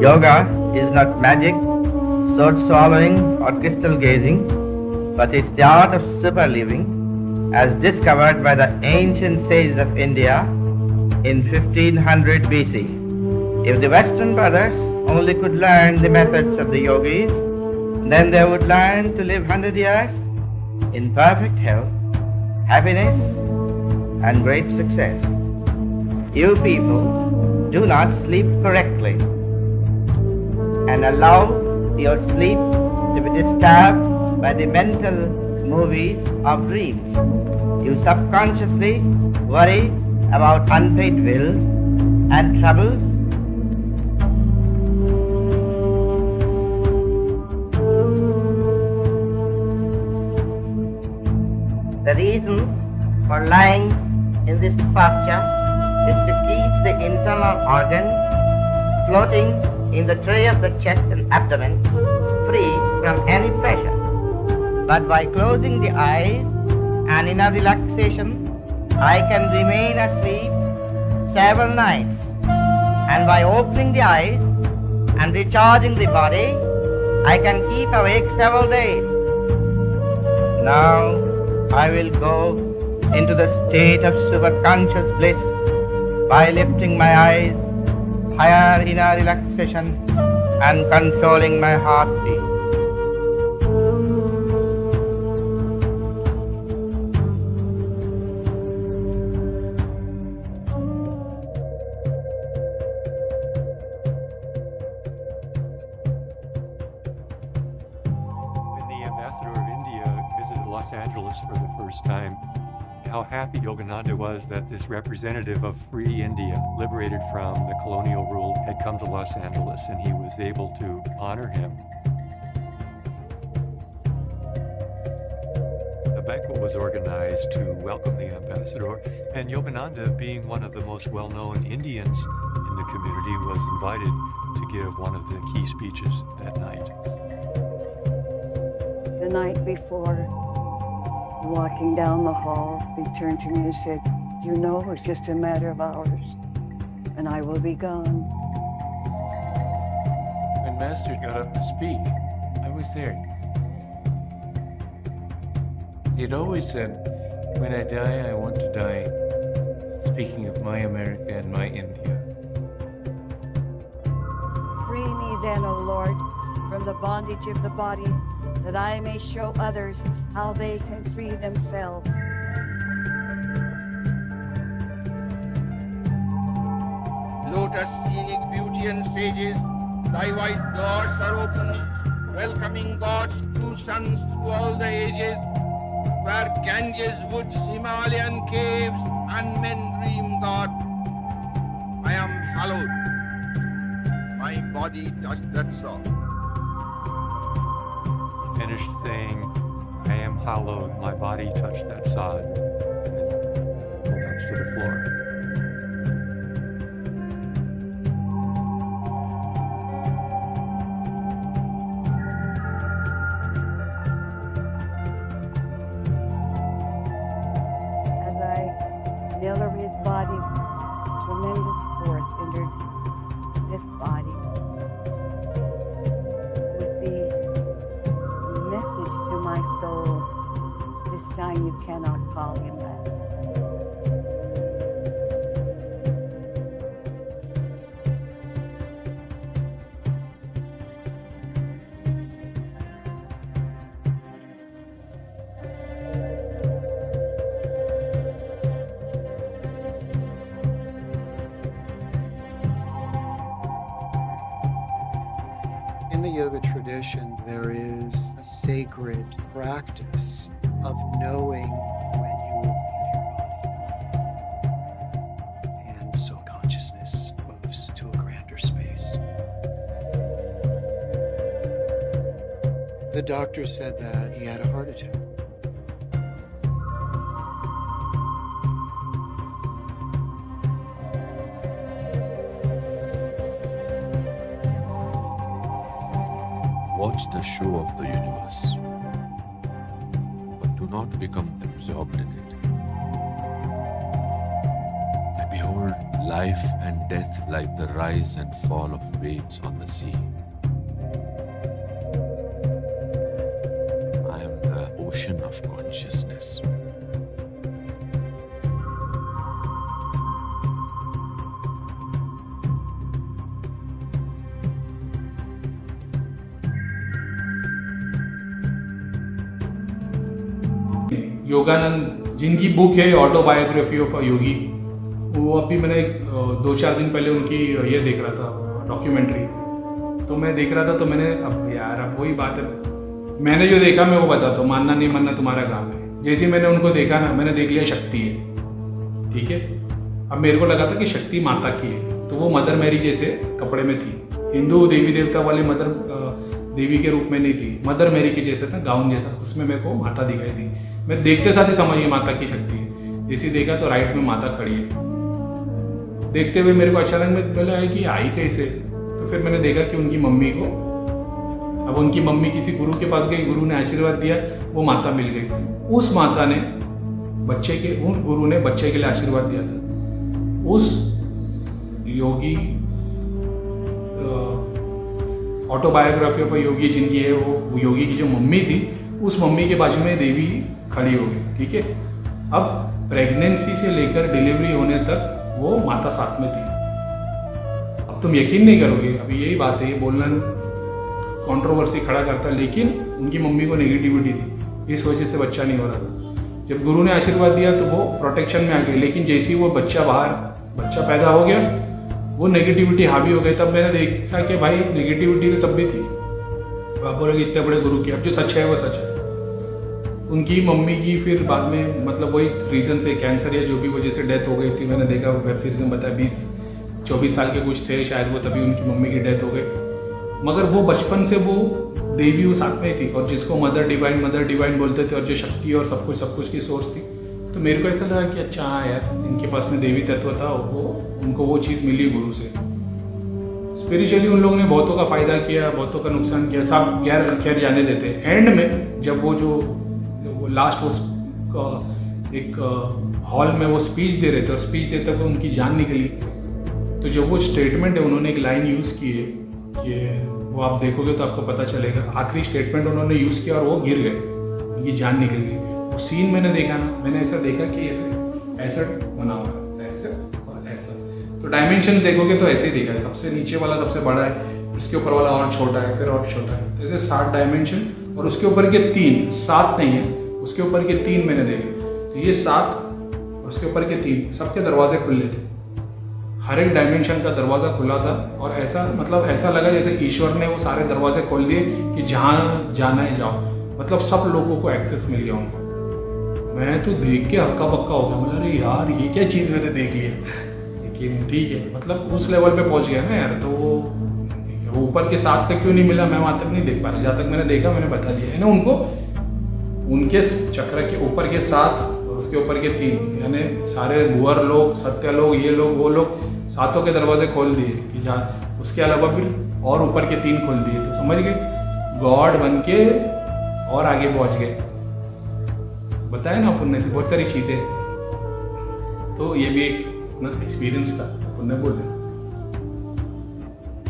Yoga is not magic, sword swallowing, or crystal gazing, but it's the art of super living as discovered by the ancient sages of India in 1500 BC. If the Western brothers only could learn the methods of the yogis, then they would learn to live 100 years in perfect health, happiness, and great success. You people do not sleep correctly and allow your sleep to be disturbed by the mental movies of dreams. You subconsciously worry about unpaid bills and troubles. The reason for lying in this posture is to keep the internal organs floating in the tray of the chest and abdomen free from any pressure. But by closing the eyes and in a relaxation, I can remain asleep several nights. And by opening the eyes and recharging the body, I can keep awake several days. Now I will go into the state of superconscious bliss by lifting my eyes higher in a relaxation and controlling my heartbeat. When the ambassador of India visited Los Angeles for the first time, how happy Yogananda was that this representative of free India, liberated from the colonial rule, had come to Los Angeles, and he was able to honor him. A banquet was organized to welcome the ambassador, and Yogananda, being one of the most well-known Indians in the community, was invited to give one of the key speeches that night. The night before, walking down the hall, he turned to me and said, "You know, it's just a matter of hours, and I will be gone." When Master got up to speak, I was there. He had always said, "When I die, I want to die speaking of my America and my India." Free me then, O Lord, from the bondage of the body, that I may show others how they can free themselves. Lotus, scenic beauty and sages, thy white doors are open, welcoming God's true sons through all the ages, where Ganges woods, Himalayan caves, and men dream God. I am hallowed, my body does that so. Finished saying, "I am hallowed, my body touched that sod," and then collapsed to the floor. As I knelt over his body, tremendous force entered this body. My soul, this time you cannot call him back. In the yoga tradition, there is a sacred practice of knowing when you will leave your body. And so consciousness moves to a grander space. The doctor said that he had a heart attack. Watch the show of the universe, but do not become absorbed in it. I behold life and death like the rise and fall of waves on the sea. I am the ocean of consciousness. Yogananda, जिनकी book है autobiography of a योगी, वो अभी मैंने 2-4 दिन पहले उनकी ये देख रहा था डॉक्यूमेंट्री, तो मैं देख रहा था तो मैंने अब वही बात है, मैंने जो देखा मैं वो बताता हूँ, मानना नहीं मानना तुम्हारा काम है। जैसे मैंने उनको देखा ना, मैंने देख लिया शक्ति है, ठीक है। अब मेरे को लगा था कि शक्ति माता की है, तो वो मदर मैरी जैसे कपड़े में थी, हिंदू देवी देवता वाली मदर देवी के रूप में नहीं थी, मदर मैरी के जैसे था, गाउन जैसा, उसमें मेरे को माता दिखाई दी। मैं देखते साथ ही समझ गया माता की शक्ति है। जैसे देखा तो राइट में माता खड़ी है। देखते हुए मेरे को अचानक में पहले आया कि आई कैसे, तो फिर मैंने देखा कि उनकी मम्मी को, अब उनकी मम्मी किसी गुरु के पास गई, गुरु ने आशीर्वाद दिया, वो माता मिल गई। उस माता ने बच्चे के, उन गुरु ने बच्चे के लिए आशीर्वाद दिया था। उस योगी, ऑटोबायोग्राफी ऑफ अ योगी जिनकी है, वो योगी की जो मम्मी थी, उस मम्मी के बाजू में देवी खड़ी हो गई, ठीक है। अब प्रेगनेंसी से लेकर डिलीवरी होने तक वो माता साथ में थी। अब तुम यकीन नहीं करोगे, अभी यही बात है, ये बोलना कंट्रोवर्सी खड़ा करता, लेकिन उनकी मम्मी को नेगेटिविटी थी, इस वजह से बच्चा नहीं हो रहा था। जब गुरु ने आशीर्वाद दिया तो वो प्रोटेक्शन में आ गई, लेकिन जैसे ही वो बच्चा पैदा हो गया, वो नेगेटिविटी हावी हो गई। तब मैंने देखा कि भाई नेगेटिविटी तो तब भी थी। आप बोलोगे इतने बड़े गुरु की, अब जो सच है वो सच है। उनकी मम्मी की फिर बाद में मतलब वही रीज़न से कैंसर या जो भी वजह से डेथ हो गई थी। मैंने देखा वेब सीरीज में बताया 20-24 साल के कुछ थे शायद वो, तभी उनकी मम्मी की डेथ हो गई। मगर वो बचपन से वो देवी वो साथ में थी, और जिसको मदर डिवाइन बोलते थे, और जो शक्ति और सब कुछ की सोर्स थी। तो मेरे को ऐसा लगा कि अच्छा हाँ यार, इनके पास में देवी तत्व था, उनको वो चीज़ मिली गुरु से। स्पिरिचुअली उन लोगों ने बहुतों का फ़ायदा किया, बहुतों का नुकसान किया, सब खैर जाने देते। एंड में जब वो लास्ट वो एक हॉल में वो स्पीच दे रहे थे, और स्पीच देते हुए उनकी जान निकली, तो जो वो स्टेटमेंट है उन्होंने एक लाइन यूज़ की है कि वो आप देखोगे तो आपको पता चलेगा। आखिरी स्टेटमेंट उन्होंने यूज़ किया और वो गिर गए, उनकी जान निकल गई। वो सीन मैंने देखा ना, मैंने ऐसा देखा कि ऐसा बना हुआ है, ऐसे और ऐसा। तो डायमेंशन देखोगे तो ऐसे ही देखा है, सबसे नीचे वाला सबसे बड़ा है, उसके ऊपर वाला और छोटा है, फिर और छोटा है, तो ऐसे 7 डायमेंशन, और उसके ऊपर के 3, 7 नहीं है, उसके ऊपर के 3 मैंने देखे। तो ये 7 और उसके ऊपर के 3, सबके दरवाजे खुले थे, हर एक डायमेंशन का दरवाज़ा खुला था। और ऐसा मतलब ऐसा लगा जैसे ईश्वर ने वो सारे दरवाजे खोल दिए कि जहाँ जाना है जाओ, मतलब सब लोगों को एक्सेस मिल गया उनको। मैं तो देख के हक्का बक्का हो गया, बोला अरे यार ये क्या चीज़ मैंने देख लिया। लेकिन ठीक है, मतलब उस लेवल पे पहुंच गया ना यार, तो वो ऊपर के 7 तक क्यों नहीं मिला, मैं वहाँ तक नहीं देख पा रहा। जहाँ तक मैंने देखा मैंने बता दिया है ना उनको, उनके चक्र के ऊपर के 7 और उसके ऊपर के 3, यानी सारे भुअर लोग, सत्य लोग, ये लोग वो लोग, 7 के दरवाजे खोल दिए कि जहाँ, उसके अलावा फिर और ऊपर के 3 खोल दिए। तो समझ गए, गॉड बन के और आगे पहुँच गए। बताया ना पुण्य से बहुत सारी चीज़ें, तो ये भी एक एक्सपीरियंस था, पुण्य बोले।